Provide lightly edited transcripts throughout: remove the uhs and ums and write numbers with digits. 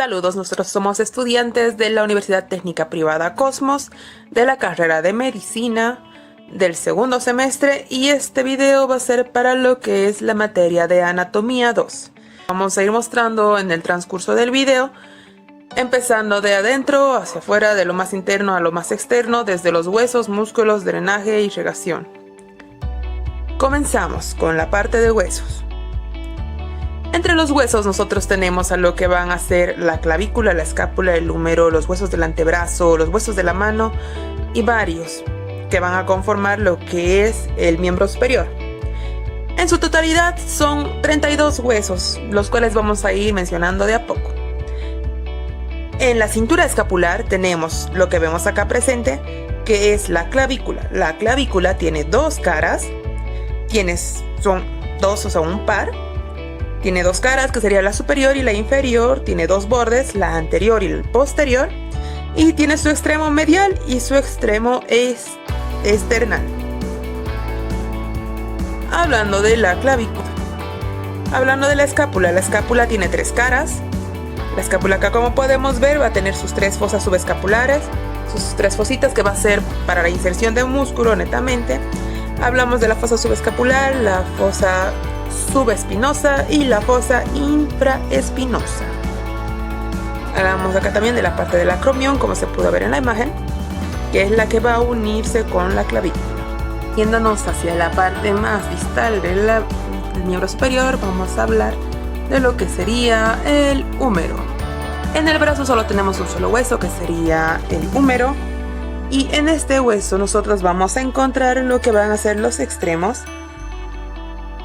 Saludos, nosotros somos estudiantes de la Universidad Técnica Privada Cosmos, de la carrera de Medicina, del segundo semestre, y este video va a ser para lo que es la materia de Anatomía 2. Vamos a ir mostrando en el transcurso del video, empezando de adentro hacia afuera, de lo más interno a lo más externo, desde los huesos, músculos, drenaje y irrigación. Comenzamos con la parte de huesos. Entre los huesos nosotros tenemos a lo que van a ser la clavícula, la escápula, el húmero, los huesos del antebrazo, los huesos de la mano y varios que van a conformar lo que es el miembro superior. En su totalidad son 32 huesos, los cuales vamos a ir mencionando de a poco. En la cintura escapular tenemos lo que vemos acá presente, que es la clavícula. La clavícula tiene dos caras, son dos, o sea, un par. Tiene dos caras, que sería la superior y la inferior. Tiene dos bordes, la anterior y el posterior. Y tiene su extremo medial y su extremo external. Hablando de la clavícula. Hablando de la escápula tiene tres caras. La escápula acá, como podemos ver, va a tener sus tres fosas subescapulares. Sus tres fositas, que va a ser para la inserción de músculo netamente. Hablamos de la fosa subescapular, la fosa subespinosa y la fosa infraespinosa. Hablamos acá también de la parte del acromión, como se pudo ver en la imagen, que es la que va a unirse con la clavícula. Yéndonos hacia la parte más distal del miembro superior, vamos a hablar de lo que sería el húmero. En el brazo solo tenemos un solo hueso, que sería el húmero, y en este hueso nosotros vamos a encontrar lo que van a ser los extremos.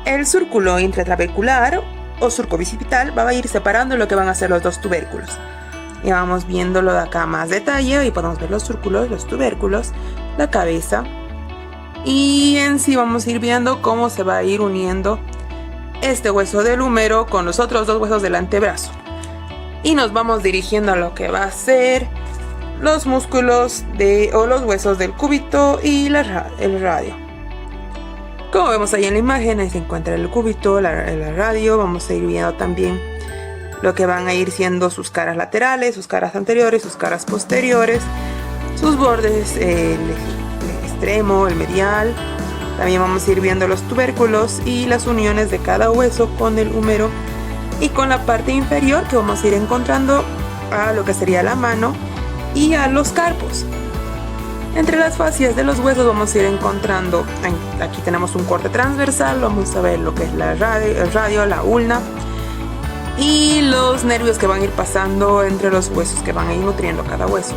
El súrculo intratrabecular o surco bicipital va a ir separando lo que van a ser los dos tubérculos. Y vamos viéndolo de acá más detalle, y podemos ver los súrculos, los tubérculos, la cabeza. Y en sí vamos a ir viendo cómo se va a ir uniendo este hueso del húmero con los otros dos huesos del antebrazo. Y nos vamos dirigiendo a lo que va a ser los músculos o los huesos del cúbito y el radio. Como vemos ahí en la imagen, ahí se encuentra el cúbito, el radio. Vamos a ir viendo también lo que van a ir siendo sus caras laterales, sus caras anteriores, sus caras posteriores, sus bordes, el extremo, el medial. También vamos a ir viendo los tubérculos y las uniones de cada hueso con el húmero y con la parte inferior, que vamos a ir encontrando a lo que sería la mano y a los carpos. Entre las fascias de los huesos vamos a ir encontrando, aquí tenemos un corte transversal, vamos a ver lo que es el radio, la ulna y los nervios que van a ir pasando entre los huesos, que van a ir nutriendo cada hueso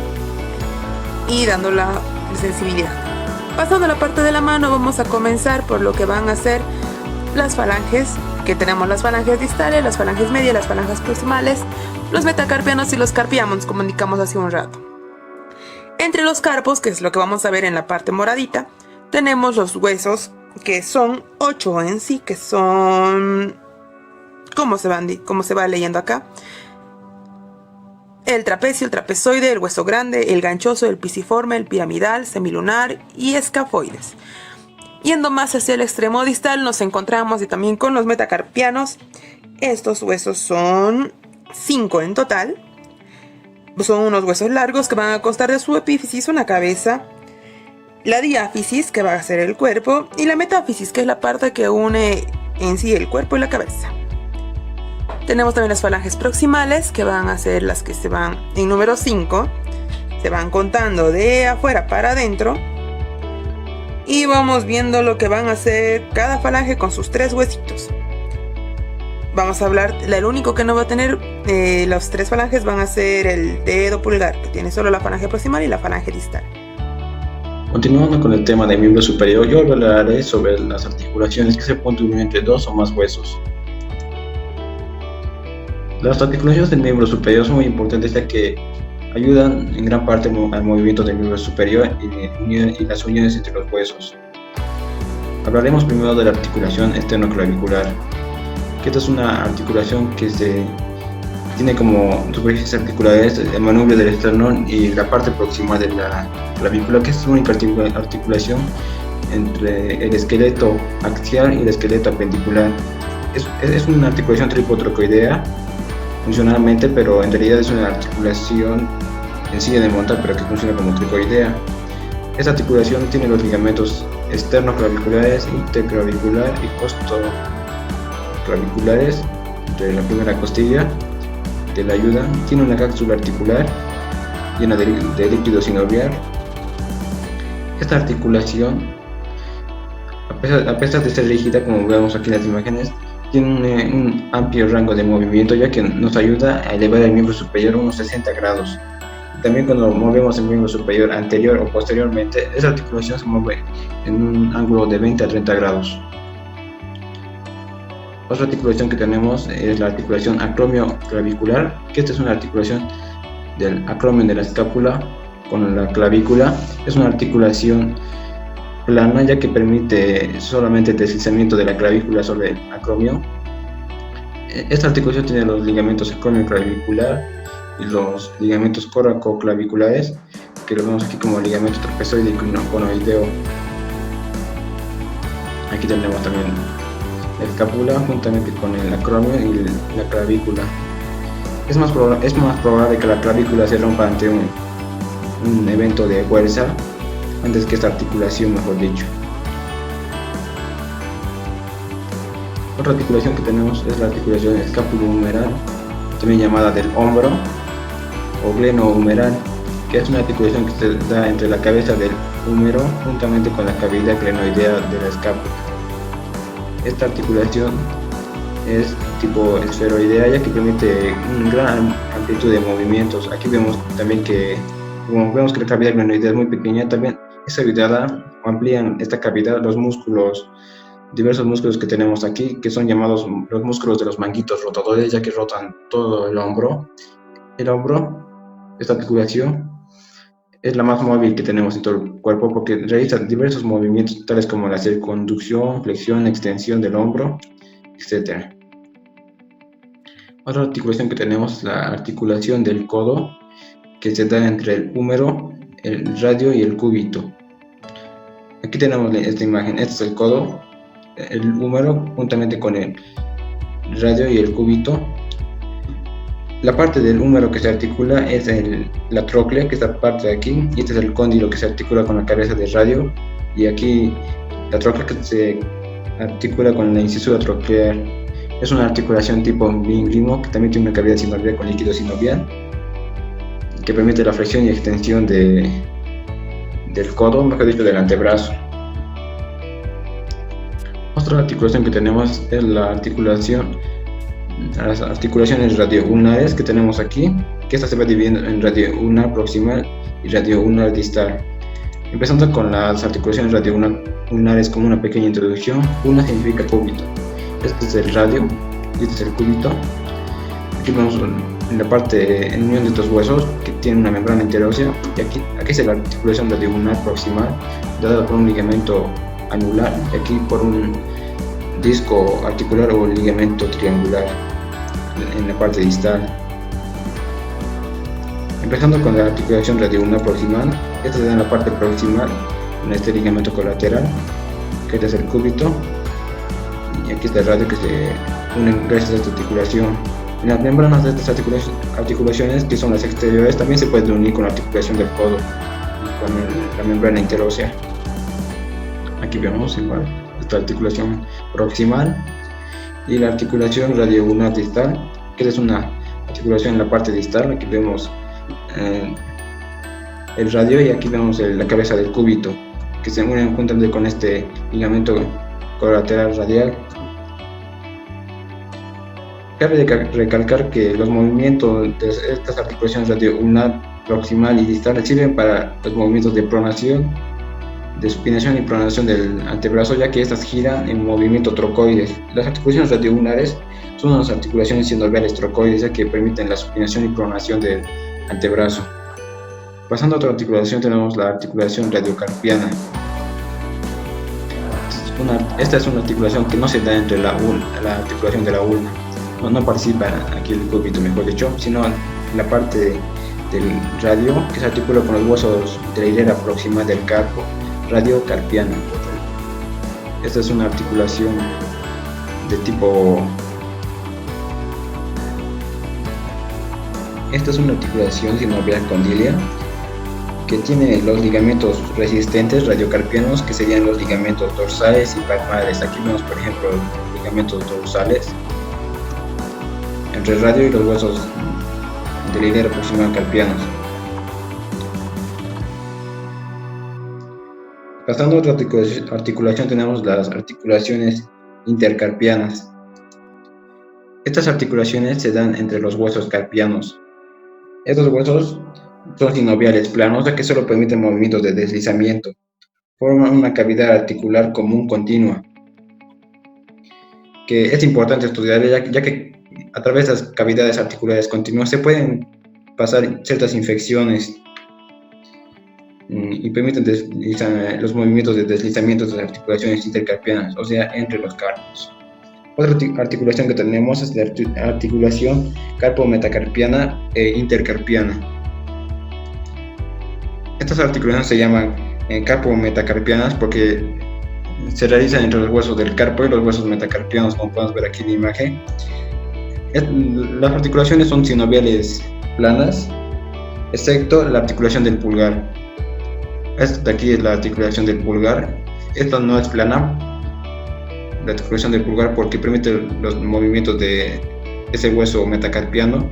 y dando la sensibilidad. Pasando a la parte de la mano, vamos a comenzar por lo que van a ser las falanges, que tenemos las falanges distales, las falanges medias, las falanges proximales, los metacarpianos y los carpiamos, como indicamos hace un rato. Entre los carpos, que es lo que vamos a ver en la parte moradita, tenemos los huesos, que son 8 en sí, que son, como se va leyendo acá: el trapecio, el trapezoide, el hueso grande, el ganchoso, el pisiforme, el piramidal, semilunar y escafoides. Yendo más hacia el extremo distal, nos encontramos y también con los metacarpianos. Estos huesos son 5 en total. Son unos huesos largos que van a constar de su epífisis, una cabeza, la diáfisis, que va a ser el cuerpo, y la metáfisis, que es la parte que une en sí el cuerpo y la cabeza. Tenemos también las falanges proximales, que van a ser las que se van en número 5, se van contando de afuera para adentro, y vamos viendo lo que van a ser cada falange con sus 3 huesitos. Vamos a hablar, el único que no va a tener las 3 falanges van a ser el dedo pulgar, que tiene solo la falange proximal y la falange distal. Continuando con el tema del miembro superior, yo hablaré sobre las articulaciones que se pueden unir entre 2 o más huesos. Las articulaciones del miembro superior son muy importantes, ya que ayudan en gran parte al movimiento del miembro superior y las uniones entre los huesos. Hablaremos primero de la articulación esternoclavicular, que esta es una articulación que tiene como superficies articulares el manubrio del esternón y la parte proximal de la clavícula, que es la única articulación entre el esqueleto axial y el esqueleto apendicular. Es una articulación tripotrocoidea funcionalmente, pero en realidad es una articulación sencilla de montar, pero que funciona como cricoidea. Esta articulación tiene los ligamentos externoclaviculares, interclavicular y costoclaviculares de la primera costilla de la ayuda. Tiene una cápsula articular llena de líquido sinovial. Esta articulación, a pesar de ser rígida, como vemos aquí en las imágenes, tiene un amplio rango de movimiento, ya que nos ayuda a elevar el miembro superior unos 60 grados. También cuando movemos el miembro superior anterior o posteriormente, esa articulación se mueve en un ángulo de 20 a 30 grados. Otra articulación que tenemos es la articulación acromioclavicular, que esta es una articulación del acromion de la escápula con la clavícula. Es una articulación plana, ya que permite solamente el deslizamiento de la clavícula sobre el acromio. Esta articulación tiene los ligamentos acromioclavicular y los ligamentos coracoclaviculares, que lo vemos aquí como ligamento trapezoide y conoideo. Aquí tenemos también la escápula juntamente con el acromio y la clavícula. Es más probable que la clavícula se rompa ante un evento de fuerza antes que esta articulación, mejor dicho. Otra articulación que tenemos es la articulación escapulohumeral, también llamada del hombro o glenohumeral, que es una articulación que se da entre la cabeza del húmero juntamente con la cavidad glenoidea de la escápula. Esta articulación es tipo esferoidea, ya que permite una gran amplitud de movimientos. Aquí vemos también que, como vemos que la cavidad glenoidea es muy pequeña, también es ayudada o amplían esta cavidad los músculos, diversos músculos que tenemos aquí, que son llamados los músculos de los manguitos rotadores, ya que rotan todo el hombro. Esta articulación es la más móvil que tenemos en todo el cuerpo, porque realiza diversos movimientos tales como la circunducción, flexión, extensión del hombro, etc. Otra articulación que tenemos es la articulación del codo, que se da entre el húmero, el radio y el cúbito. Aquí tenemos esta imagen. Este es el codo, el húmero juntamente con el radio y el cúbito. La parte del húmero que se articula es la tróclea, que es esta parte de aquí, y este es el cóndilo que se articula con la cabeza del radio, y aquí la tróclea que se articula con la incisura troclear. Es una articulación tipo vingrimo, que también tiene una cavidad sinovial con líquido sinovial, que permite la flexión y extensión del codo, mejor dicho, del antebrazo. Otra articulación que tenemos es las articulaciones radioulnares que tenemos aquí, que esta se va dividiendo en radioulnar proximal y radioulnar distal. Empezando con las articulaciones radioulnares como una pequeña introducción. Una significa cúbito. Este es el radio y este es el cúbito. Aquí vemos en la parte en unión de estos huesos que tiene una membrana interósea, y aquí es la articulación radioulnar proximal, dada por un ligamento anular, y aquí por un disco articular o ligamento triangular en la parte distal. Empezando con la articulación radioulnar proximal, esta se da en la parte proximal con este ligamento colateral, que este es el cúbito, y aquí está el radio, que se unen gracias a esta articulación. En las membranas de estas articulaciones, que son las exteriores, también se puede unir con la articulación del codo y con la membrana interósea. Aquí vemos igual esta articulación proximal y la articulación radioulnar distal, que es una articulación en la parte distal. Aquí vemos el radio, y aquí vemos la cabeza del cúbito, que se unen juntamente con este ligamento colateral radial. Cabe recalcar que los movimientos de estas articulaciones radioulnar proximal y distal sirven para los movimientos de pronación, de supinación y pronación del antebrazo, ya que estas giran en movimiento trocoides. Las articulaciones radioulnares son unas articulaciones sinoviales trocoides, ya que permiten la supinación y pronación del antebrazo. Pasando a otra articulación, tenemos la articulación radiocarpiana. Esta es una articulación que no se da entre la articulación de la ulna. No participa aquí el cúbito, mejor dicho, sino en la parte del radio, que se articula con los huesos de la hilera proximal del carpo, radiocarpiana. Esta es una articulación de tipo Esta es una articulación sinovial condilia que tiene los ligamentos resistentes radiocarpianos, que serían los ligamentos dorsales y palmares. Aquí vemos, por ejemplo, los ligamentos dorsales entre el radio y los huesos del hilero proximal carpianos. Pasando a otra articulación, tenemos las articulaciones intercarpianas. Estas articulaciones se dan entre los huesos carpianos. Estos huesos son sinoviales planos, ya que solo permiten movimientos de deslizamiento. Forman una cavidad articular común continua, que es importante estudiar, ya que a través de las cavidades articulares continuas se pueden pasar ciertas infecciones y permiten los movimientos de deslizamiento de las articulaciones intercarpianas, o sea, entre los carpos. Otra articulación que tenemos es la articulación carpo-metacarpiana e intercarpiana. Estas articulaciones se llaman carpo-metacarpianas porque se realizan entre los huesos del carpo y los huesos metacarpianos, como podemos ver aquí en la imagen. Las articulaciones son sinoviales planas, excepto la articulación del pulgar. Esta de aquí es la articulación del pulgar. Esta no es plana, la articulación del pulgar, porque permite los movimientos de ese hueso metacarpiano,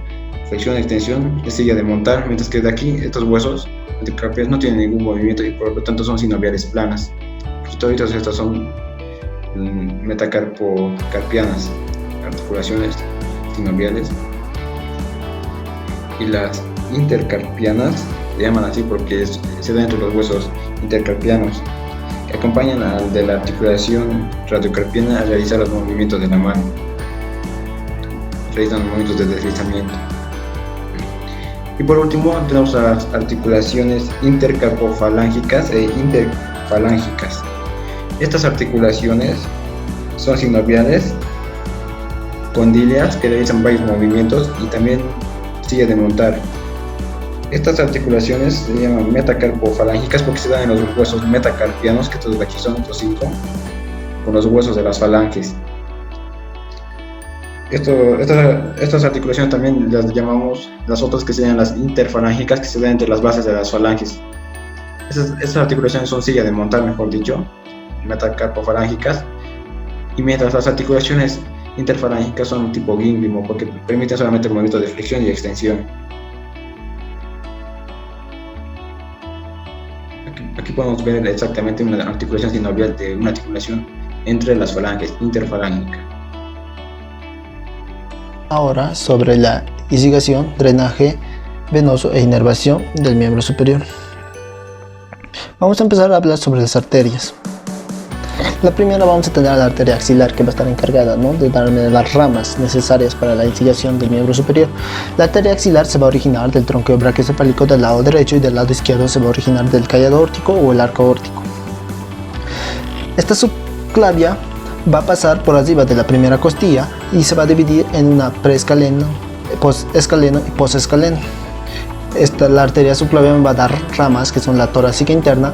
flexión, extensión, es silla de montar, mientras que de aquí estos huesos metacarpianos no tienen ningún movimiento y por lo tanto son sinoviales planas. Pues todas estas son metacarpocarpianas, articulaciones sinoviales. Y las intercarpianas se llaman así porque se da entre los huesos intercarpianos, que acompañan al de la articulación radiocarpiana a realizar los movimientos de la mano. Realizan los movimientos de deslizamiento. Y por último tenemos las articulaciones intercarpofalángicas e interfalángicas. Estas articulaciones son sinoviales, condilias, que realizan varios movimientos y también silla de montar. Estas articulaciones se llaman metacarpofalángicas porque se dan en los huesos metacarpianos, que todos aquí son estos 5, con los huesos de las falanges. Estas articulaciones también las llamamos las otras, que serían las interfalángicas, que se dan entre las bases de las falanges. Estas articulaciones son silla de montar, mejor dicho, metacarpofalángicas, y mientras las articulaciones interfalángicas son tipo gínglimo porque permiten solamente el movimiento de flexión y extensión. Aquí podemos ver exactamente una articulación sinovial de una articulación entre las falanges, interfalángica. Ahora sobre la irrigación, drenaje venoso e inervación del miembro superior. Vamos a empezar a hablar sobre las arterias. La primera vamos a tener a la arteria axilar, que va a estar encargada, ¿no?, de darme las ramas necesarias para la irrigación del miembro superior. La arteria axilar se va a originar del tronco braquiocefálico del lado derecho y del lado izquierdo se va a originar del callado órtico o el arco órtico. Esta subclavia va a pasar por arriba de la primera costilla y se va a dividir en una preescaleno, posescaleno y posescaleno. La arteria subclavia me va a dar ramas que son la torácica interna,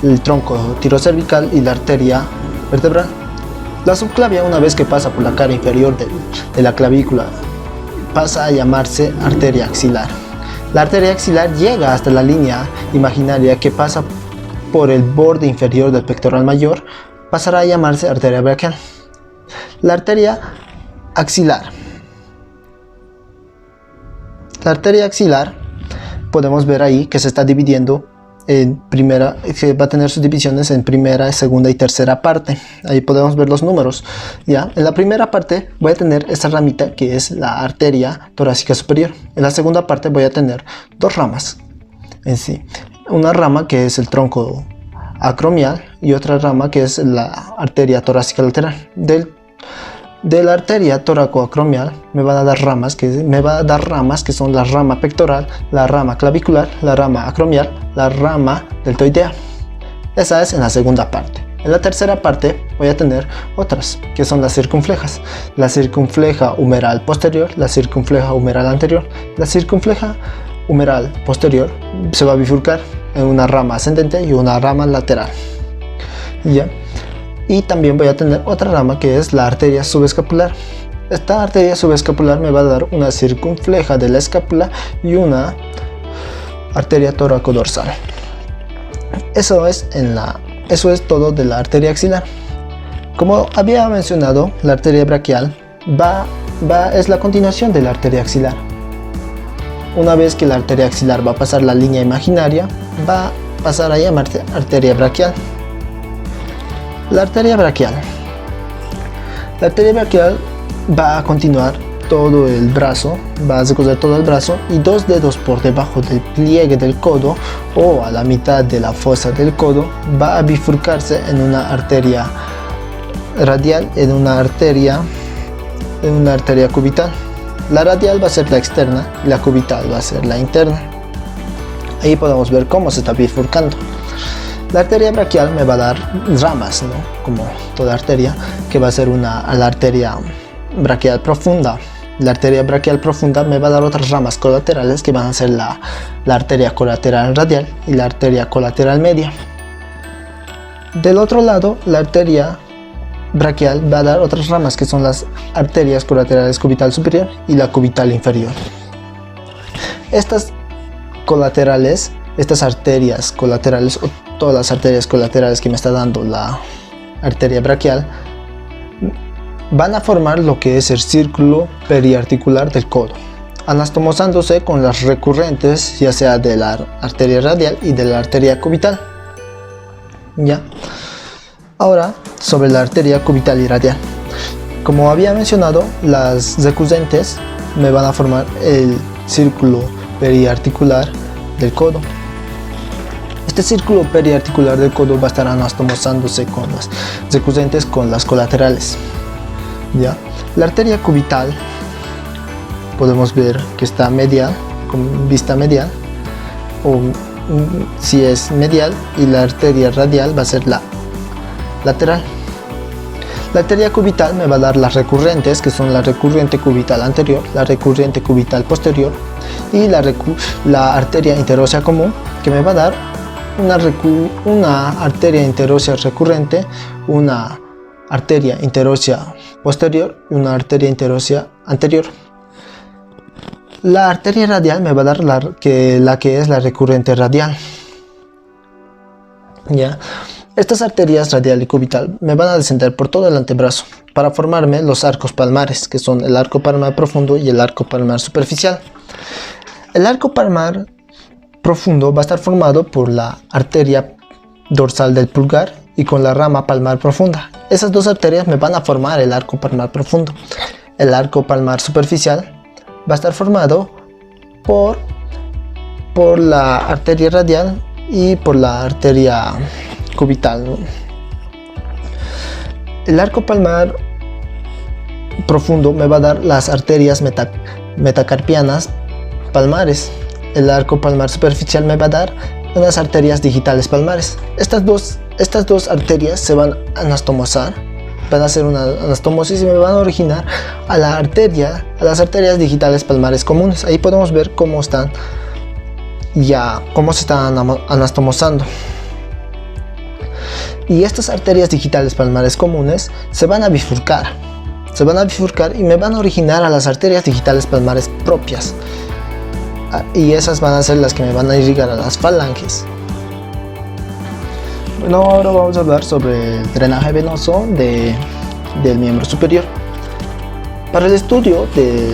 el tronco tirocervical y la arteria vertebral. La subclavia, una vez que pasa por la cara inferior de la clavícula, pasa a llamarse arteria axilar. La arteria axilar llega hasta la línea imaginaria que pasa por el borde inferior del pectoral mayor, pasará a llamarse arteria braquial. La arteria axilar. La arteria axilar podemos ver ahí que se está dividiendo en primera, que va a tener sus divisiones en primera, segunda y tercera parte. Ahí podemos ver los números. ¿Ya? En la primera parte voy a tener esta ramita que es la arteria torácica superior. En la segunda parte voy a tener dos ramas en sí. Una rama que es el tronco acromial y otra rama que es la arteria torácica lateral. De la arteria toracoacromial me van a dar ramas que son la rama pectoral, la rama clavicular, la rama acromial, la rama deltoidea. Esa es en la segunda parte. En la tercera parte voy a tener otras que son las circunflejas. La circunfleja humeral posterior, la circunfleja humeral anterior. La circunfleja humeral posterior se va a bifurcar en una rama ascendente y una rama lateral. ¿Ya? Y también voy a tener otra rama que es la arteria subescapular. Esta arteria subescapular me va a dar una circunfleja de la escápula y una arteria toracodorsal. Eso es todo de la arteria axilar. Como había mencionado, la arteria braquial es la continuación de la arteria axilar. Una vez que la arteria axilar va a pasar la línea imaginaria, va a pasar a llamarse arteria braquial. La arteria braquial va a continuar todo el brazo, va a recorrer todo el brazo y 2 dedos por debajo del pliegue del codo o a la mitad de la fosa del codo va a bifurcarse en una arteria radial, en una arteria cubital. La radial va a ser la externa y la cubital va a ser la interna. Ahí podemos ver cómo se está bifurcando. La arteria braquial me va a dar ramas, ¿no? Como toda arteria, que va a ser la arteria braquial profunda. La arteria braquial profunda me va a dar otras ramas colaterales que van a ser la arteria colateral radial y la arteria colateral media. Del otro lado, la arteria braquial va a dar otras ramas que son las arterias colaterales cubital superior y la cubital inferior. Estas arterias colaterales o todas las arterias colaterales que me está dando la arteria braquial van a formar lo que es el círculo periarticular del codo, anastomosándose con las recurrentes ya sea de la arteria radial y de la arteria cubital. ¿Ya? Ahora, sobre la arteria cubital y radial. Como había mencionado, las recurrentes me van a formar el círculo periarticular del codo. Este círculo periarticular del codo va a estar anastomosándose con las recurrentes con las colaterales. ¿Ya? La arteria cubital podemos ver que está medial, con vista medial, o si es medial, y la arteria radial va a ser la lateral. La arteria cubital me va a dar las recurrentes, que son la recurrente cubital anterior, la recurrente cubital posterior y la arteria interósea común, que me va a dar una arteria interósea recurrente, una arteria interósea posterior y una arteria interósea anterior. La arteria radial me va a dar la que es la recurrente radial. ¿Ya? Estas arterias radial y cubital me van a descender por todo el antebrazo para formarme los arcos palmares, que son el arco palmar profundo y el arco palmar superficial. El arco palmar profundo va a estar formado por la arteria dorsal del pulgar y con la rama palmar profunda. Esas dos arterias me van a formar el arco palmar profundo. El arco palmar superficial va a estar formado por la arteria radial y por la arteria cubital, ¿no? El arco palmar profundo me va a dar las arterias metacarpianas palmares. El arco palmar superficial me va a dar unas arterias digitales palmares. Estas dos arterias se van a anastomosar, van a hacer una anastomosis y me van a originar a las arterias digitales palmares comunes. Ahí podemos ver cómo se están anastomosando. Y estas arterias digitales palmares comunes se van a bifurcar y me van a originar a las arterias digitales palmares propias. Y esas van a ser las que me van a irrigar a las falanges. Bueno, ahora vamos a hablar sobre el drenaje venoso del miembro superior. Para el estudio de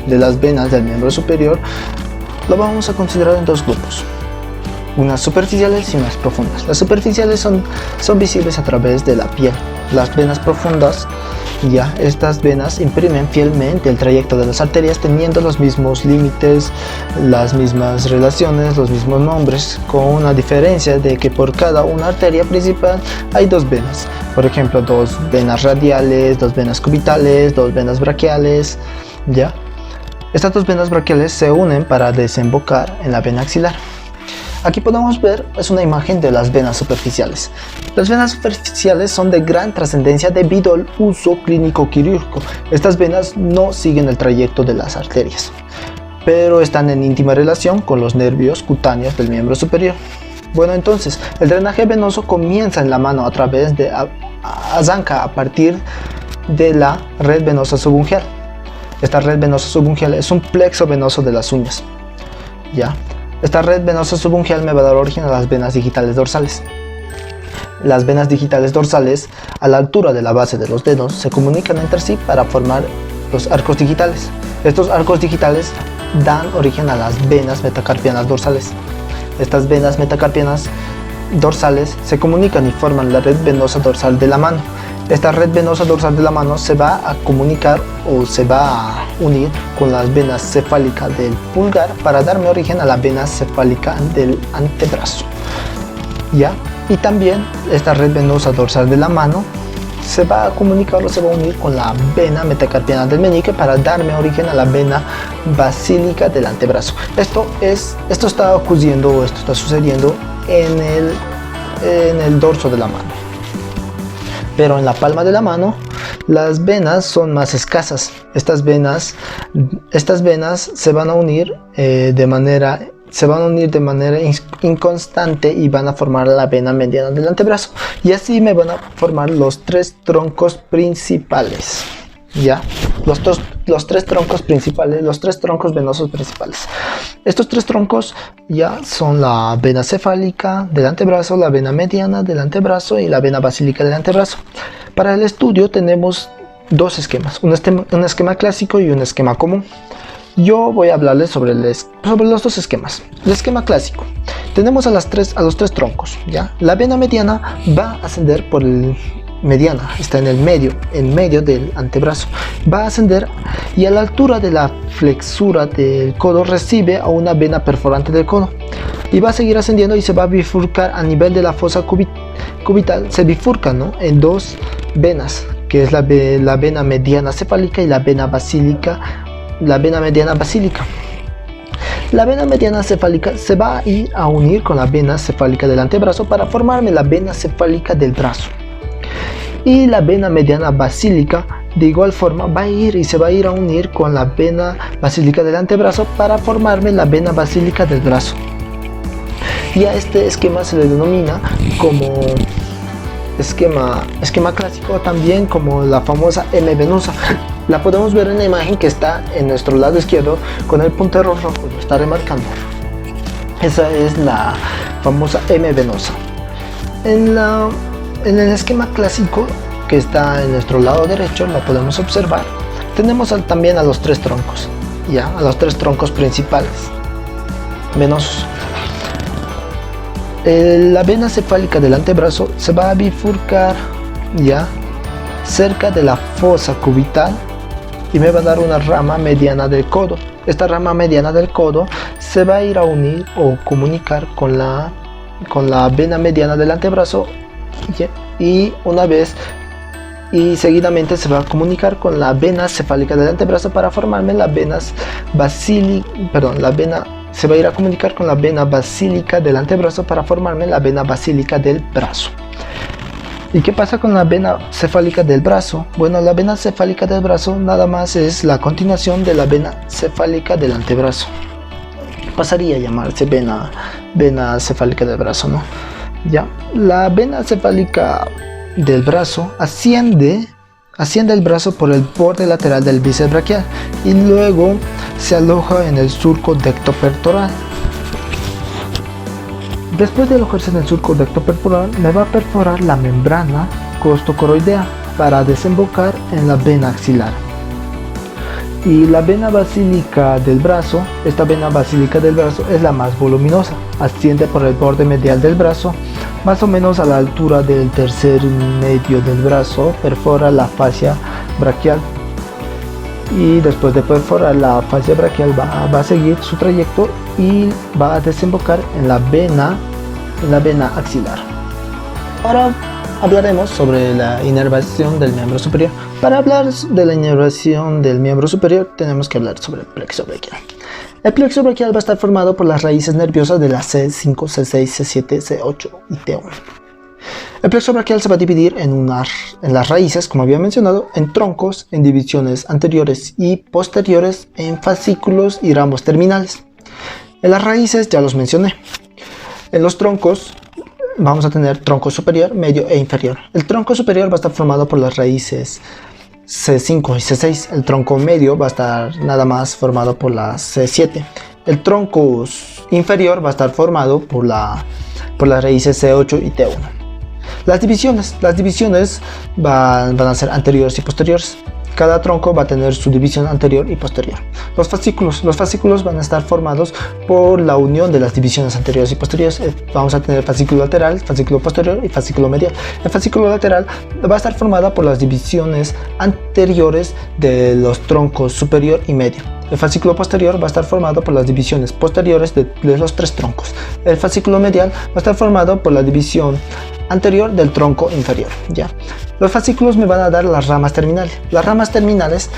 las venas del miembro superior, lo vamos a considerar en dos grupos, unas superficiales y unas profundas. Las superficiales son visibles a través de la piel. Las venas profundas, estas venas imprimen fielmente el trayecto de las arterias, teniendo los mismos límites, las mismas relaciones, los mismos nombres, con una diferencia de que por cada una arteria principal hay dos venas. Por ejemplo, dos venas radiales, dos venas cubitales, dos venas braquiales. Estas dos venas braquiales se unen para desembocar en la vena axilar. Aquí podemos ver una imagen de las venas superficiales. Las venas superficiales son de gran trascendencia debido al uso clínico quirúrgico. Estas venas no siguen el trayecto de las arterias, pero están en íntima relación con los nervios cutáneos del miembro superior. Bueno, entonces, el drenaje venoso comienza en la mano a través de arranca a partir de la red venosa subungial. Esta red venosa subungial es un plexo venoso de las uñas. ¿Ya? Esta red venosa subungial me va a dar origen a las venas digitales dorsales. Las venas digitales dorsales, a la altura de la base de los dedos, se comunican entre sí para formar los arcos digitales. Estos arcos digitales dan origen a las venas metacarpianas dorsales. Estas venas metacarpianas dorsales se comunican y forman la red venosa dorsal de la mano. Esta red venosa dorsal de la mano se va a comunicar o se va a unir con las venas cefálicas del pulgar para darme origen a la vena cefálica del antebrazo. ¿Ya? Y también esta red venosa dorsal de la mano se va a comunicar o se va a unir con la vena metacarpiana del meñique para darme origen a la vena basílica del antebrazo. Esto está ocurriendo o esto está sucediendo en el dorso de la mano. Pero en la palma de la mano las venas son más escasas. Estas venas se van a unir de manera inconstante y van a formar la vena mediana del antebrazo. Y así me van a formar los tres troncos principales. ¿Ya? Los tres troncos principales, los tres troncos venosos principales. Estos tres troncos ya son la vena cefálica del antebrazo, la vena mediana del antebrazo y la vena basílica del antebrazo. Para el estudio tenemos dos esquemas, un esquema clásico y un esquema común. Yo voy a hablarles sobre los dos esquemas. El esquema clásico. Tenemos a los tres troncos. ¿Ya? La vena mediana va a ascender por el mediana, está en medio del antebrazo, va a ascender y a la altura de la flexura del codo recibe a una vena perforante del codo y va a seguir ascendiendo y se va a bifurcar a nivel de la fosa cubital, se bifurca, ¿no?, en dos venas, que es la vena mediana cefálica y la vena mediana basílica. La vena mediana cefálica se va a ir a unir con la vena cefálica del antebrazo para formarme la vena cefálica del brazo. Y la vena mediana basílica de igual forma va a ir y se va a ir a unir con la vena basílica del antebrazo para formarme la vena basílica del brazo. Y a este esquema se le denomina como esquema clásico, también como la famosa M venosa. La podemos ver en la imagen que está en nuestro lado izquierdo con el puntero rojo, lo está remarcando. Esa es la famosa M venosa. En el esquema clásico que está en nuestro lado derecho, lo podemos observar, tenemos también a los tres troncos, ya, a los tres troncos principales venosos. La vena cefálica del antebrazo se va a bifurcar ya cerca de la fosa cubital y me va a dar una rama mediana del codo. Esta rama mediana del codo se va a ir a unir o comunicar con la vena mediana del antebrazo y seguidamente se va a comunicar con la vena cefálica del antebrazo para formarme se va a ir a comunicar con la vena basílica del antebrazo para formarme la vena basílica del brazo. ¿Y qué pasa con la vena cefálica del brazo? Bueno, la vena cefálica del brazo nada más es la continuación de la vena cefálica del antebrazo. Pasaría a llamarse vena cefálica del brazo, ¿no? Ya, la vena cefálica del brazo asciende el brazo por el borde lateral del bíceps braquial y luego se aloja en el surco dectopectoral. Después de alojarse en el surco dectopectoral, me va a perforar la membrana costocoroidea para desembocar en la vena axilar. Y la vena basílica del brazo, esta vena basílica del brazo es la más voluminosa, asciende por el borde medial del brazo, más o menos a la altura del tercer medio del brazo, perfora la fascia braquial. Y después de perforar la fascia braquial va a seguir su trayecto y va a desembocar en la vena axilar. Ahora hablaremos sobre la inervación del miembro superior. Para hablar de la inervación del miembro superior tenemos que hablar sobre el plexo braquial. El plexo braquial va a estar formado por las raíces nerviosas de la C5, C6, C7, C8 y T1. El plexo braquial se va a dividir en las raíces, como había mencionado, en troncos, en divisiones anteriores y posteriores, en fascículos y ramos terminales. En las raíces ya los mencioné. En los troncos vamos a tener tronco superior, medio e inferior. El tronco superior va a estar formado por las raíces C5 y C6. El tronco medio va a estar nada más formado por la C7. El tronco inferior va a estar formado por las raíces C8 y T1. Las divisiones van a ser anteriores y posteriores. Cada tronco va a tener su división anterior y posterior. Los fascículos van a estar formados por la unión de las divisiones anteriores y posteriores. Vamos a tener fascículo lateral, fascículo posterior y fascículo medial. El fascículo lateral va a estar formado por las divisiones anteriores de los troncos superior y medio. El fascículo posterior va a estar formado por las divisiones posteriores de los tres troncos. El fascículo medial va a estar formado por la división anterior del tronco inferior. ¿Ya? Los fascículos me van a dar las ramas terminales. Las ramas terminales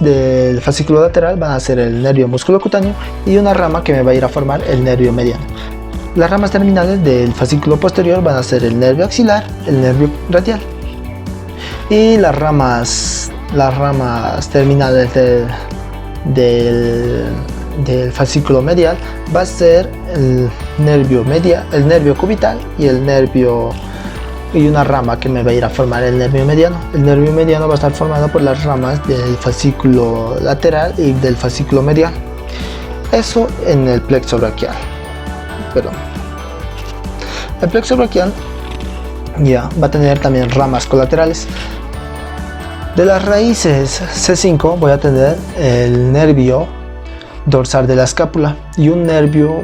del fascículo lateral van a ser el nervio musculocutáneo y una rama que me va a ir a formar el nervio mediano. Las ramas terminales del fascículo posterior van a ser el nervio axilar, el nervio radial. Y las ramas terminales del fascículo medial va a ser el nervio cubital y una rama que me va a ir a formar el nervio mediano. El nervio mediano va a estar formado por las ramas del fascículo lateral y del fascículo medial. Eso en el plexo braquial. El plexo braquial ya va a tener también ramas colaterales. De las raíces C5 voy a tener el nervio dorsal de la escápula y un nervio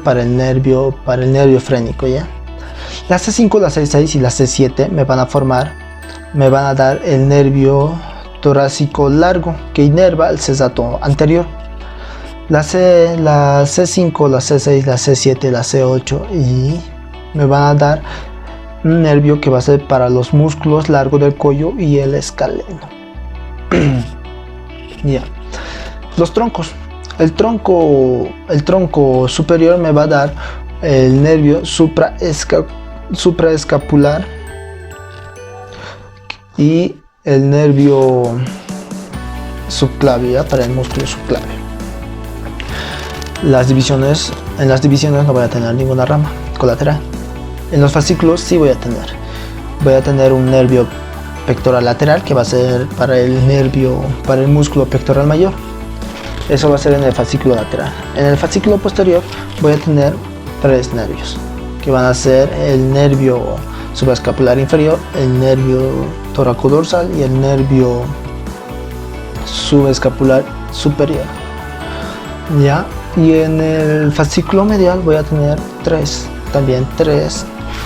para el nervio frénico, ¿ya? La C5, la C6 y la C7 me van a dar el nervio torácico largo que inerva el cesato anterior. La C5, la C6, la C7, la C8 y me van a dar un nervio que va a ser para los músculos largos del cuello y el escaleno. Ya. Los troncos. El tronco superior me va a dar el nervio supraescapular y el nervio subclavio, para el músculo subclavio. En las divisiones no voy a tener ninguna rama colateral. En los fascículos sí voy a tener un nervio pectoral lateral que va a ser para el músculo pectoral mayor. Eso va a ser en el fascículo lateral. En el fascículo posterior voy a tener tres nervios que van a ser el nervio subescapular inferior, el nervio toracodorsal y el nervio subescapular superior. ¿Ya? Y en el fascículo medial voy a tener tres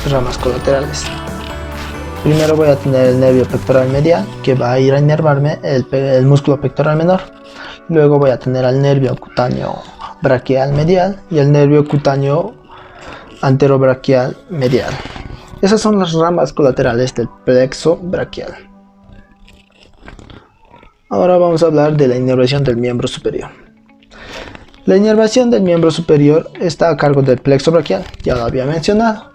ramas colaterales. Primero voy a tener el nervio pectoral medial que va a ir a inervarme el músculo pectoral menor. Luego voy a tener al nervio cutáneo braquial medial y el nervio cutáneo anterobraquial medial. Esas son las ramas colaterales del plexo braquial. Ahora vamos a hablar de la inervación del miembro superior. La inervación del miembro superior está a cargo del plexo braquial, ya lo había mencionado.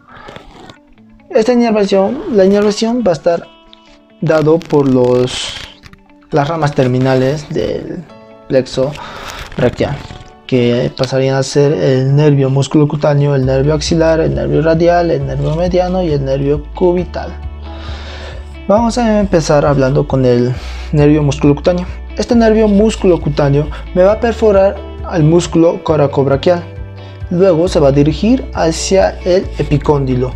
La inervación va a estar dado por las ramas terminales del plexo braquial, que pasarían a ser el nervio musculocutáneo, el nervio axilar, el nervio radial, el nervio mediano y el nervio cubital. Vamos a empezar hablando con el nervio musculocutáneo. Este nervio musculocutáneo me va a perforar al músculo coracobraquial. Luego se va a dirigir hacia el epicóndilo.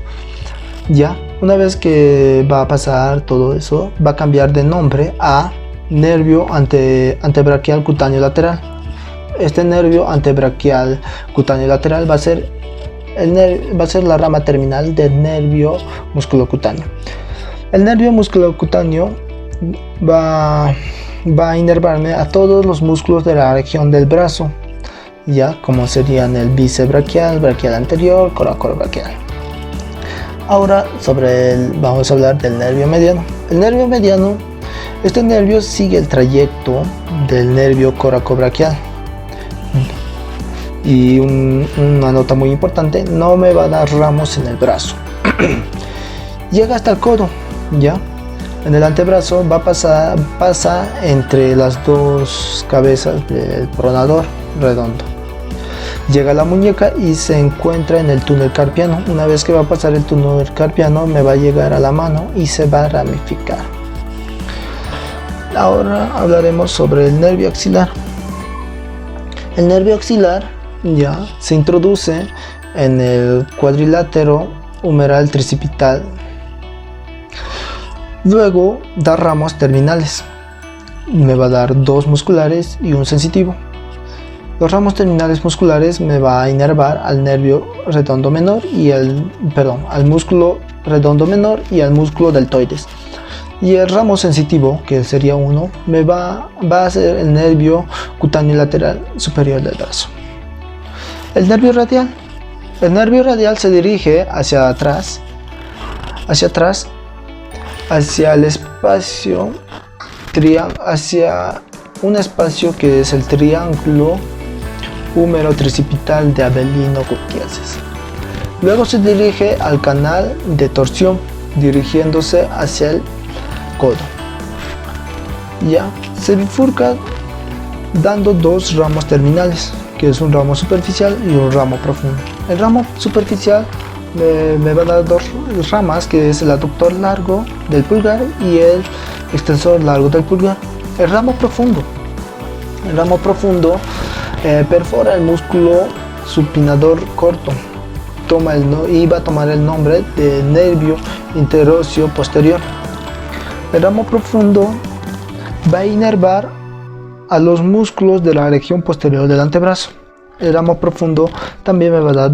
Ya, una vez que va a pasar todo eso, va a cambiar de nombre a nervio antebraquial cutáneo lateral. Este nervio antebraquial cutáneo lateral va a ser la rama terminal del nervio musculocutáneo. El nervio musculocutáneo va a inervarme a todos los músculos de la región del brazo, ya como serían el bíceps braquial, braquial anterior, coracoid braquial. Ahora vamos a hablar del nervio mediano. El nervio mediano, este nervio sigue el trayecto del nervio coracobraquial. Y una nota muy importante, no me va a dar ramos en el brazo. Llega hasta el codo, ya. En el antebrazo pasa entre las dos cabezas del pronador redondo. llega a la muñeca y se encuentra en el túnel carpiano. Una vez que va a pasar el túnel carpiano, me va a llegar a la mano y se va a ramificar. Ahora hablaremos sobre el nervio axilar. El nervio axilar ya se introduce en el cuadrilátero humeral tricipital. Luego da ramos terminales. Me va a dar dos musculares y un sensitivo. Los ramos terminales musculares me va a inervar al nervio redondo menor y al músculo redondo menor y al músculo deltoides. Y el ramo sensitivo, que sería uno, me va a ser el nervio cutáneo lateral superior del brazo. El nervio radial. El nervio radial se dirige hacia atrás, hacia el espacio, hacia un espacio que es el triángulo húmero tricipital de Avelino Gutiérrez. Luego se dirige al canal de torsión, dirigiéndose hacia el codo. Ya se bifurca dando dos ramos terminales, que es un ramo superficial y un ramo profundo. El ramo superficial me va a dar dos ramas, que es el aductor largo del pulgar y el extensor largo del pulgar. El ramo profundo perfora el músculo supinador corto y va a tomar el nombre de nervio interóseo posterior. El ramo profundo va a inervar a los músculos de la región posterior del antebrazo. El ramo profundo también me va a dar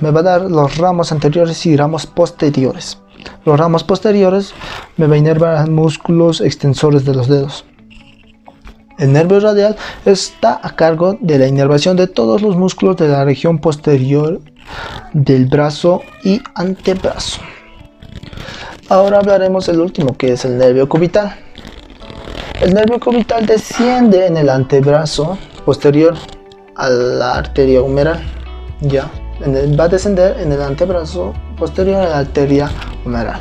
me va a dar los ramos anteriores y ramos posteriores. Los ramos posteriores me va a inervar a músculos extensores de los dedos. El nervio radial está a cargo de la inervación de todos los músculos de la región posterior del brazo y antebrazo. Ahora hablaremos del último, que es el nervio cubital. El nervio cubital desciende en el antebrazo posterior a la arteria humeral. Va a descender en el antebrazo posterior a la arteria humeral.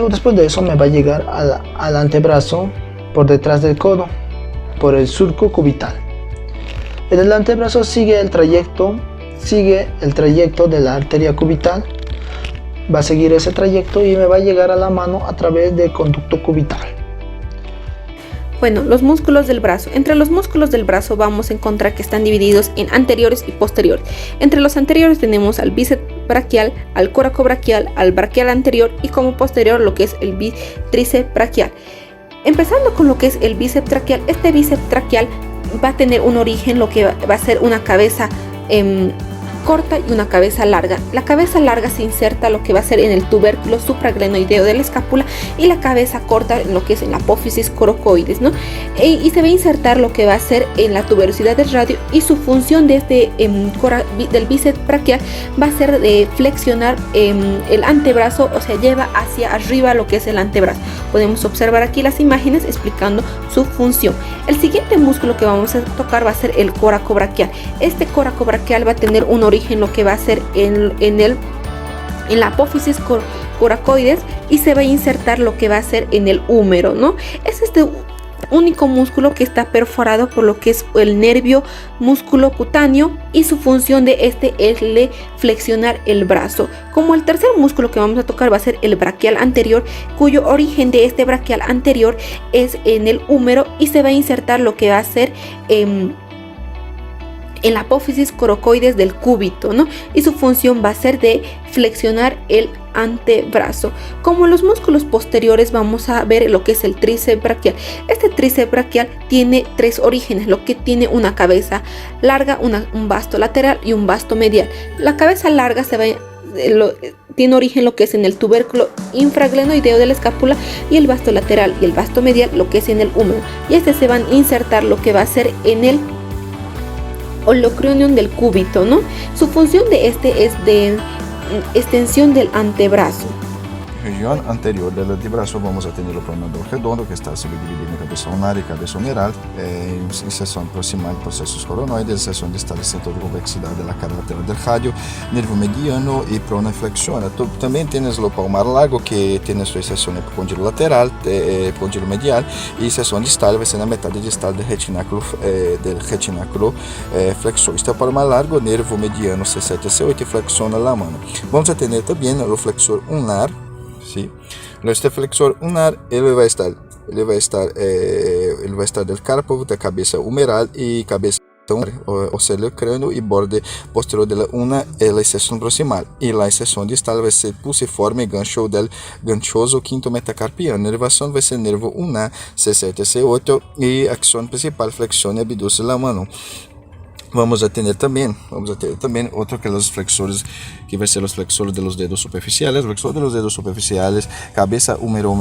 Después de eso me va a llegar al antebrazo por detrás del codo, por el surco cubital. En el antebrazo sigue el trayecto de la arteria cubital. Va a seguir ese trayecto y me va a llegar a la mano a través del conducto cubital. Bueno, los músculos del brazo. Entre los músculos del brazo vamos a encontrar que están divididos en anteriores y posteriores. Entre los anteriores tenemos al bíceps braquial, al coracobraquial, al braquial anterior y como posterior lo que es el tríceps braquial. Empezando con lo que es el bíceps braquial, este bíceps braquial va a tener un origen, lo que va a ser una cabeza corta y una cabeza larga. La cabeza larga se inserta lo que va a ser en el tubérculo supraglenoideo de la escápula y la cabeza corta en lo que es en la apófisis coracoides, ¿no? Y se va a insertar lo que va a ser en la tuberosidad del radio y su función de del bíceps braquial va a ser de flexionar el antebrazo, o sea, lleva hacia arriba lo que es el antebrazo. Podemos observar aquí las imágenes explicando su función. El siguiente músculo que vamos a tocar va a ser el coracobraquial. Este coracobraquial va a tener un origen lo que va a ser en la apófisis coracoides y se va a insertar lo que va a ser en el húmero, ¿no? Es este único músculo que está perforado por lo que es el nervio músculo cutáneo y su función de este es flexionar el brazo. Como el tercer músculo que vamos a tocar va a ser el braquial anterior, cuyo origen de este braquial anterior es en el húmero y se va a insertar lo que va a ser en la apófisis coracoides del cúbito, ¿no? Y su función va a ser de flexionar el antebrazo. Como los músculos posteriores vamos a ver lo que es el tríceps braquial. Este tríceps braquial tiene tres orígenes, lo que tiene una cabeza larga, un vasto lateral y un vasto medial. La cabeza larga tiene origen lo que es en el tubérculo infraglenoideo de la escápula y el vasto lateral y el vasto medial lo que es en el húmero. Y se van a insertar lo que va a ser en el olecranon del cúbito, ¿no? Su función de este es de extensión del antebrazo. región anterior del antebrazo vamos a tener el pronador redondo que está subdividido en cabeza ulnar y cabeza humeral, inserción proximal, procesos coronoides, inserción distal y centro de convexidad de la cara lateral del radio, nervio mediano y pronaflexiona. Tú también tienes lo palmar largo que tiene su inserción epicondilo lateral, epicondilo medial y inserción distal va a ser la metade distal del retináculo flexor. Este palmar largo, nervio mediano C7 y C8 y flexiona la mano. Vamos a tener también el flexor ulnar, ¿sí? Este flexor ulnar ele vai estar del carpo, da cabeça humeral e cabeça ocelo crânio e borde posterior de la una é a inserção proximal e a inserção distal vai ser pulsiforme gancho del ganchoso quinto metacarpiano. Nervação vai ser nervo ulnar C7 e C8 e acção principal flexione e abduce la mano. Vamos a tener también otro que los flexores, que va a ser los flexores de los dedos superficiales. Flexor de los dedos superficiales, cabeza húmero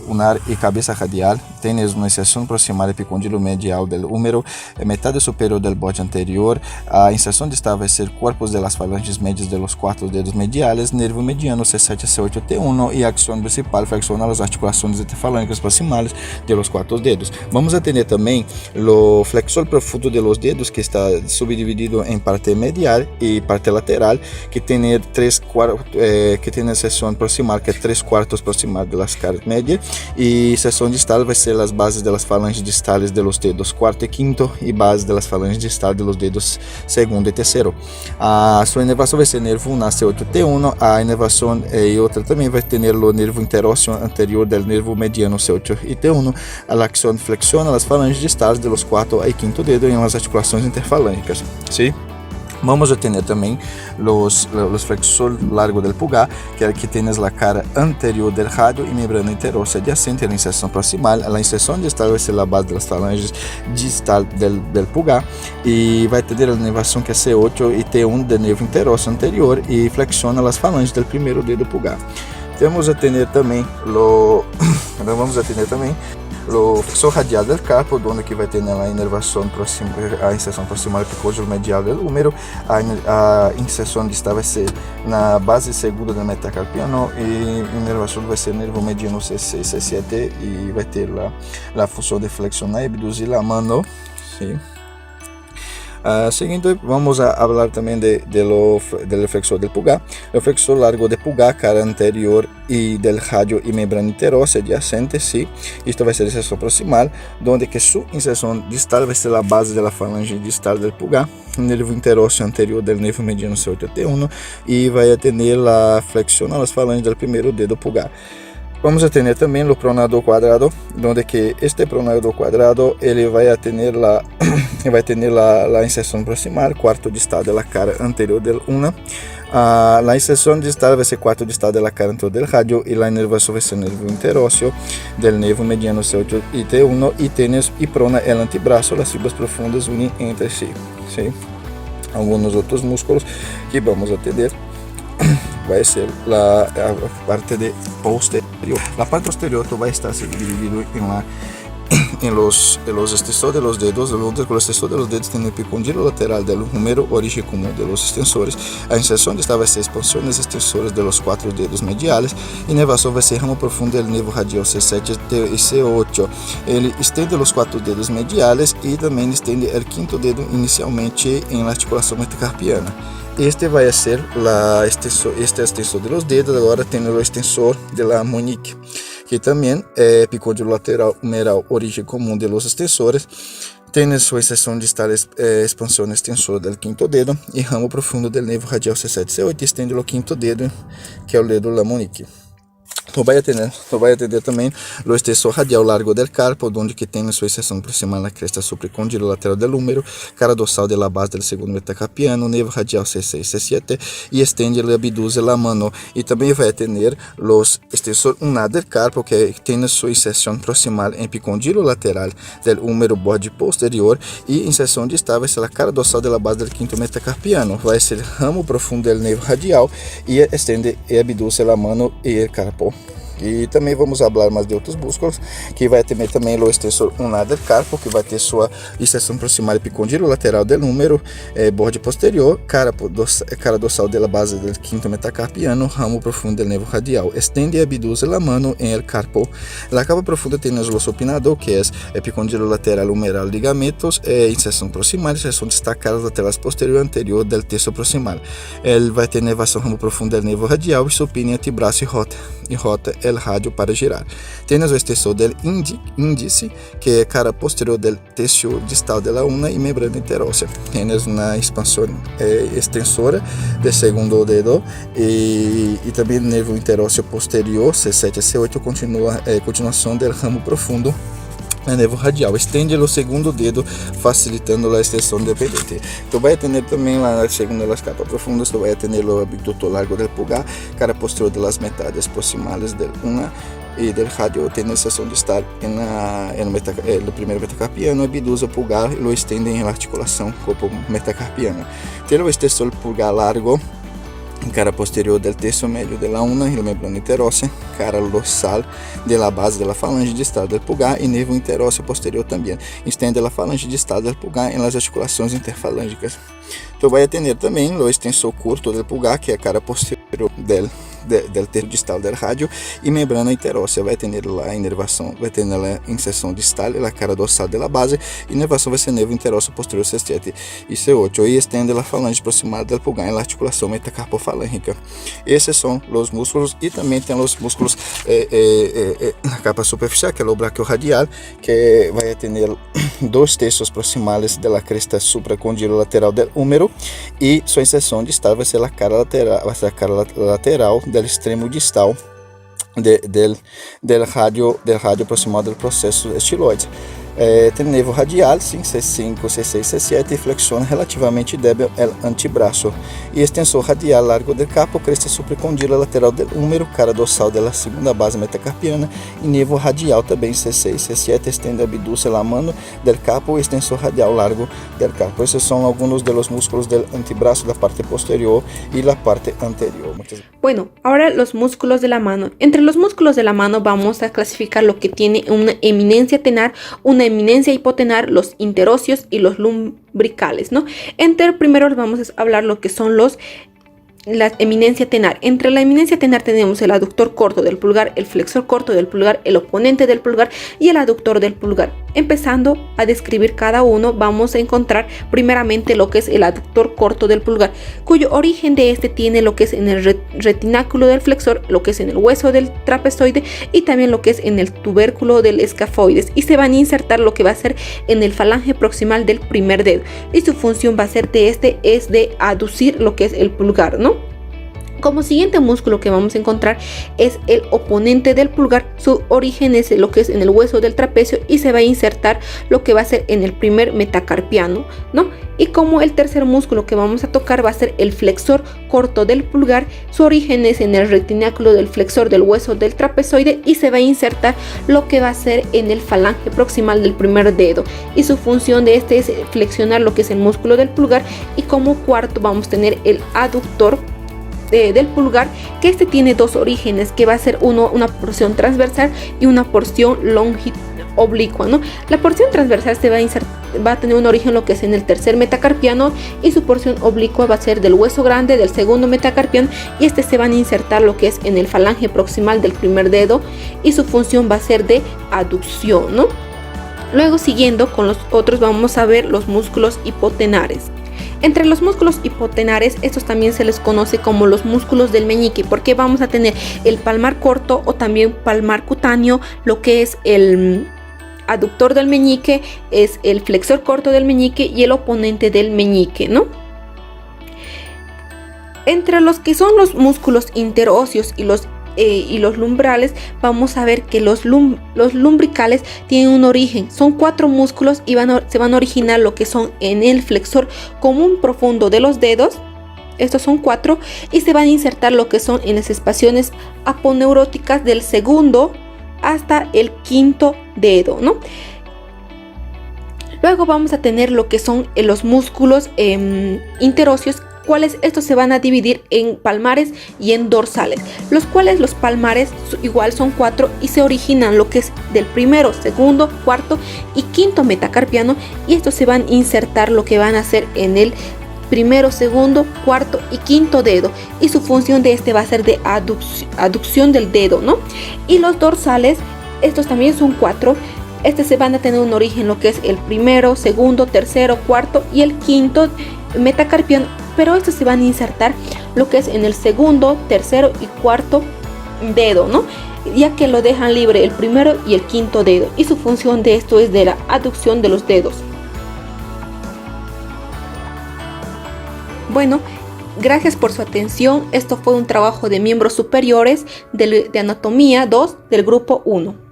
ulnar y cabeza radial. Tienes una inserción proximal epicondilo medial del húmero, metade superior del borde anterior. A inserción distal va a ser cuerpos de las falanges medias de los 4 dedos mediales, nervio mediano C7, C8, T1 y acción principal flexiona las articulaciones interfalancas proximales de los 4 dedos. Vamos a tener también lo flexor profundo de los dedos que está subdividido en parte medial y parte lateral, que tiene que tiene sección proximal, que es 3/4 proximal de las caras medias, y sección distal va a ser las bases de las falanges distales de los dedos cuarto y quinto y bases de las falanges distales de los dedos segundo y tercero. Su inervación va a ser nervo ulnar C8T1, a inervación y otra también va a tener el nervo interóseo anterior del nervo mediano C8 y T1. La acción flexiona las falanges distales de los cuarto y quinto dedos en las articulaciones interfalancas, ¿sí? Vamos a tener también los flexor largo del pulgar, que tienes la cara anterior del radio y membrana interósea adyacente a la inserción proximal. La inserción distal va a ser la base de las falanges distal del pulgar y va a tener la inervación que es C8 y T1 del nervio interóseo anterior y flexiona las falanges del primer dedo pulgar. Vamos a tener también o flexor radial del carpo, donde que vai ter a inervação proximal, a inserção proximal epicondilo medial del húmero, a inserção distal vai ser na base segura do metacarpiano e a inervação vai ser nervo mediano C6, C7 e vai ter a função de flexionar e abduzir a mano, sim. Siguiente, vamos a hablar también del flexor del pulgar. El flexor largo del pulgar, cara anterior y del radio y membrana interósea adyacente, sí. Esto va a ser la inserción proximal, donde que su inserción distal va a ser la base de la falange distal del pulgar, nervo interóseo anterior del nervo mediano C8T1 y va a tener la flexión a las falanges del primer dedo pulgar. Vamos a tener también el pronador cuadrado, donde que este pronador cuadrado ele vai a tener la inserción proximal, cuarto distal de la cara anterior del una. La inserción distal va a ser cuarto distal de la cara anterior del radio y la inervación va a ser nervio interóseo del nervio mediano C8 y T1 y prona el antebrazo, las fibras profundas unen entre sí, ¿sí? Algunos otros músculos que vamos a tener vai ser a parte de posterior. La parte posterior vai estar dividido en los extensores de los dedos, donde los extensores de los dedos tienen el epicondilo lateral del húmero, origen común de los extensores. La inserción distal va a ser expansiones extensores de los 4 dedos mediales. Inervación va a ser ramo profundo del nervo radial C7 y C8. Ele estende los 4 dedos mediales y también estende el quinto dedo inicialmente en la articulación metacarpiana. Este vai ser este extensor de los dedos. Agora tem o extensor de la Monique, que também é epicondilo lateral humeral, origem comum de los extensores. Tem sua inserção distal expansão extensora del quinto dedo e ramo profundo del nervo radial C7, C8 e estende o quinto dedo, que é o dedo la Monique. Vai atender também o extensor radial largo del carpo, onde que tem sua inserção proximal na cresta supracondilo lateral del húmero, cara dorsal de la base del segundo metacarpiano, nervo radial C6, C7 e estende e abduce la mano. E também vai atender os extensor ulnar del carpo, que tem sua inserção proximal em epicondilo lateral del húmero, borde posterior, e inserção distal vai ser a cara dorsal de la base del quinto metacarpiano, vai ser ramo profundo del nervo radial e estende e abduce la mano e el carpo. E também vamos falar mais de outros músculos, que vai ter também o extensor unar del carpo, que vai ter sua extensão proximal e epicondilo lateral del número, borde posterior, cara dorsal della base del quinto metacarpiano, ramo profundo del nervo radial. Estende e abduce la mano en el carpo. La capa profunda tiene el osso opinador, que es epicondilo lateral humeral ligamentos, inserção proximal, inserção destacada lateral posterior e anterior del terço proximal. Ele vai ter nervação ramo profundo del nervo radial e supina antebraço e rota el radio para girar. Tienes o extensor del índice, que é cara posterior del tercio distal de la una y membrana interósea. Tienes una expansión extensora del segundo dedo y también nervo interóseo posterior, C7 a C8, continuação del ramo profundo el nervo radial. Estende o segundo dedo, facilitando a extensão dependente. Tu vai ter também lá, segundo as capas profundas, tu vai ter o abductor largo del pulgar, cara posterior de las metades proximales del una e del radio, tem a seção de estar no primeiro metacarpiano, abduz o pulgar e lo estende em articulação corpo metacarpiana. Tem o extensor pulgar largo, cara posterior del tercio medio de la una y la membrana interósea, cara dorsal de la base de la falange distal del pulgar y nervo interóseo posterior también. Estende la falange distal del pulgar en las articulações interfalángicas. Tu vai ter também o extensor curto del pulgar, que é a cara posterior del terço distal del radio, e membrana interósea. Vai ter a inervação, vai ter a inserção distal, a cara dorsal da base, e inervação vai ser nervo interóseo posterior C7 e C8, e estende a falange proximal del pulgar em articulação metacarpofalângica. Esses são os músculos, e também tem os músculos na capa superficial, que é o braquiorradial, que vai ter dois terços proximales da cresta supracondilo lateral del húmero, e sua inserção distal vai ser a cara lateral del extremo distal del radio proximal del processo estiloide. Tem nervo radial, C5, C6, C7 e flexiona relativamente débil el antebraço. E extensor radial largo del capo, cresta supracondila lateral del húmero, cara dorsal da segunda base metacarpiana e nervo radial também C6, C7, estende abduce la mano del capo, extensor radial largo del capo. Esses são alguns dos músculos del antebraço, da parte posterior y la parte anterior. Bueno, ahora los músculos de la mano. Entre los músculos de la mano vamos a clasificar lo que tiene una eminencia tenar, una eminencia hipotenar, los interóseos y los lumbricales, ¿no? Primero vamos a hablar lo que son la eminencia tenar. Entre la eminencia tenar tenemos el aductor corto del pulgar, el flexor corto del pulgar, el oponente del pulgar y el aductor del pulgar. Empezando a describir cada uno, vamos a encontrar primeramente lo que es el aductor corto del pulgar, cuyo origen de este tiene lo que es en el retináculo del flexor, lo que es en el hueso del trapezoide y también lo que es en el tubérculo del escafoides, y se van a insertar lo que va a ser en el falange proximal del primer dedo, y su función va a ser es de aducir lo que es el pulgar, ¿no? Como siguiente músculo que vamos a encontrar es el oponente del pulgar. Su origen es lo que es en el hueso del trapecio y se va a insertar lo que va a ser en el primer metacarpiano, ¿no? Y como el tercer músculo que vamos a tocar va a ser el flexor corto del pulgar. Su origen es en el retináculo del flexor del hueso del trapezoide y se va a insertar lo que va a ser en el falange proximal del primer dedo. Y su función de este es flexionar lo que es el músculo del pulgar. Y como cuarto vamos a tener el aductor del pulgar, que este tiene dos orígenes, que va a ser una porción transversal y una porción oblicua, ¿no? La porción transversal va a tener un origen lo que es en el tercer metacarpiano y su porción oblicua va a ser del hueso grande del segundo metacarpiano, y se van a insertar lo que es en el falange proximal del primer dedo y su función va a ser de aducción, ¿no? Luego, siguiendo con los otros, vamos a ver los músculos hipotenares. Entre los músculos hipotenares, estos también se les conoce como los músculos del meñique, porque vamos a tener el palmar corto o también palmar cutáneo, lo que es el aductor del meñique, es el flexor corto del meñique y el oponente del meñique, ¿no? Entre los que son los músculos interóseos y los lumbrales, vamos a ver que los lumbricales tienen un origen. Son 4 músculos y se van a originar lo que son en el flexor común profundo de los dedos. Estos son 4 y se van a insertar lo que son en las espaciones aponeuróticas del segundo hasta el quinto dedo, ¿no? Luego vamos a tener lo que son los músculos interóseos, cuales estos se van a dividir en palmares y en dorsales, los cuales los palmares igual son 4 y se originan lo que es del primero, segundo, cuarto y quinto metacarpiano, y estos se van a insertar lo que van a hacer en el primero, segundo, cuarto y quinto dedo, y su función de este va a ser de aducción del dedo, ¿no? Y los dorsales, estos también son 4. Se van a tener un origen lo que es el primero, segundo, tercero, cuarto y el quinto metacarpiano, pero estos se van a insertar lo que es en el segundo, tercero y cuarto dedo, ¿no? Ya que lo dejan libre el primero y el quinto dedo, y su función de esto es de la aducción de los dedos. Bueno, gracias por su atención. Esto fue un trabajo de miembros superiores de Anatomía 2 del grupo 1.